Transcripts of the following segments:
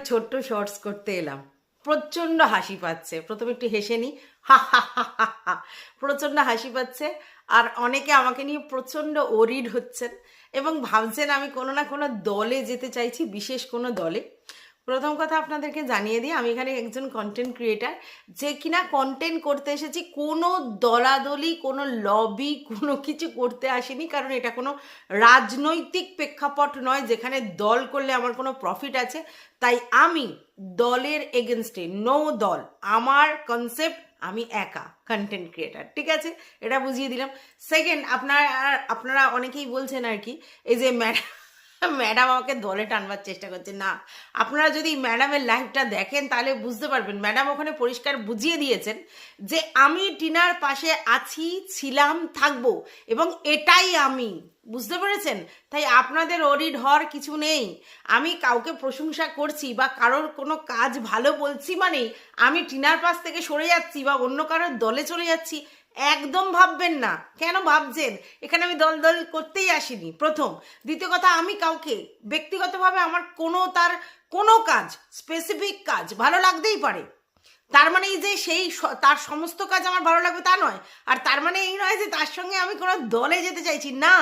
ছোট্ট শর্টস করতে এলাম। প্রচণ্ড হাসি পাচ্ছে, প্রথমে একটু হেসে নি, হা হা হা হা হা। প্রচণ্ড হাসি পাচ্ছে। আর অনেকে আমাকে নিয়ে প্রচণ্ড ওরিড হচ্ছেন এবং ভাবছেন আমি কোনো না কোনো দলে যেতে চাইছি, বিশেষ কোনো দলে। প্রথম কথা আপনাদেরকে জানিয়ে দিই, আমি এখানে একজন কন্টেন্ট ক্রিয়েটার, যে কিনা কন্টেন্ট করতে এসেছি, কোনো দলাদলি, কোনো লবি, কোনো কিছু করতে আসিনি। কারণ এটা কোনো রাজনৈতিক প্রেক্ষাপট নয় যেখানে দল করলে আমার কোনো প্রফিট আছে। তাই আমি দলের এগেনস্টে, নো দল। আমার কনসেপ্ট, আমি একা কন্টেন্ট ক্রিয়েটার, ঠিক আছে? এটা বুঝিয়ে দিলাম। সেকেন্ড, আপনারা অনেকেই বলছেন আর কি, এই যে ম্যাডাম আমাকে দলে টানবার চেষ্টা করছে। না, আপনারা যদি ম্যাডামের লাইভটা দেখেন তাহলে বুঝতে পারবেন। ম্যাডাম ওখানে পরিষ্কার বুঝিয়ে দিয়েছেন যে আমি টিনার পাশে আছি, ছিলাম, থাকবো, এবং এটাই আমি। বুঝতে পেরেছেন? তাই আপনাদের অরিড হওয়ার কিছু নেই। আমি কাউকে প্রশংসা করছি বা কারোর কোনো কাজ ভালো বলছি মানেই আমি টিনার পাশ থেকে সরে যাচ্ছি বা অন্য কারোর দলে চলে যাচ্ছি, একদম ভাববেন না। কেন ভাবছেন? এখানে আমি দল দল করতেই আসিনি, প্রথম। দ্বিতীয় কথা, আমি কাউকে ব্যক্তিগতভাবে আমার তার কোনো কাজ, স্পেসিফিক কাজ ভালো লাগতেই পারে। তার মানে এই যে তার সমস্ত কাজ আমার ভালো লাগবে তা নয়। আর তার মানে এই নয় যে তার সঙ্গে আমি কোনো দলে যেতে চাইছি, না।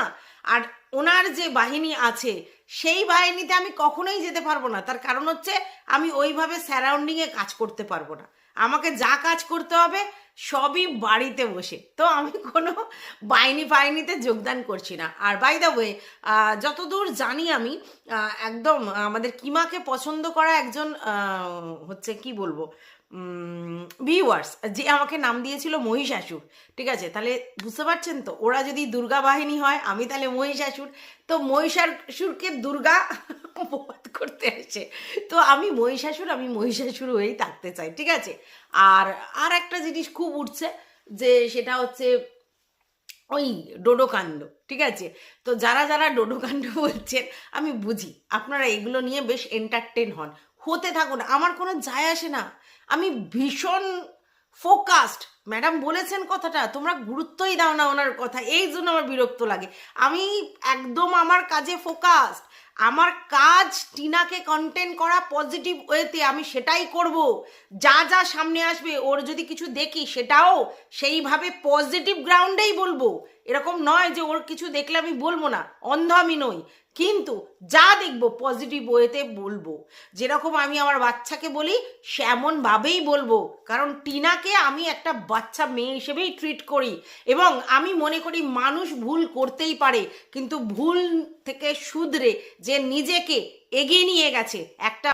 আর ওনার যে বাহিনী আছে সেই বাহিনীতে আমি কখনোই যেতে পারবো না। তার কারণ হচ্ছে আমি ওইভাবে সারাউন্ডিংয়ে কাজ করতে পারবো না। আমাকে যা কাজ করতে হবে সবই বাড়িতে বসে। তো আমি কোনো বাহিনীতে যোগদান করছি না। আর বাই দ্য ওয়ে, যতদূর জানি আমি, একদম আমাদের কিমাকে পছন্দ করা একজন হচ্ছে, কি বলবো, ভিউয়ার্স, যে আমাকে নাম দিয়েছিল মহিষাসুর, ঠিক আছে? তাহলে বুঝতে পারছেন তো, ওরা যদি দুর্গা বাহিনী হয়, আমি তাহলে মহিষাসুর। তো মহিষাসুরকে দুর্গা বধ করতে আসে, তো আমি মহিষাসুর হয়েই থাকতে চাই, ঠিক আছে? আর একটা জিনিস খুব উঠছে, যে সেটা হচ্ছে ওই ডোডোকাণ্ড, ঠিক আছে? তো যারা যারা ডোডোকাণ্ড বলছেন, আমি বুঝি আপনারা এগুলো নিয়ে বেশ এন্টারটেন হতে থাকুন, আমার কোনো যায় আসে না। আমি ভীষণ ফোকাসড। ম্যাডাম বলেছেন কথাটা, তোমরা গুরুত্বই দাও না ওনার কথা, এই জন্য আমার বিরক্ত লাগে। আমি একদম আমার কাজে ফোকাসড। আমার কাজ টিনাকে কন্টেন্ট করা পজিটিভ ওয়েতে, আমি সেটাই করব। যা যা সামনে আসবে, ওর যদি কিছু দেখি সেটাও সেইভাবে পজিটিভ গ্রাউন্ডেই বলবো। এরকম নয় যে ওর কিছু দেখলে আমি বলবো না, অন্ধ আমি নই। কিন্তু যা দেখবো পজিটিভ ওয়েতে বলবো। যেরকম আমি আমার বাচ্চাকে বলি সেমনভাবেই বলবো। কারণ টিনাকে আমি একটা বাচ্চা মেয়ে হিসেবেই ট্রিট করি, এবং আমি মনে করি মানুষ ভুল করতেই পারে, কিন্তু ভুল থেকে শুধরে যে নিজেকে এগিয়ে নিয়ে গেছে একটা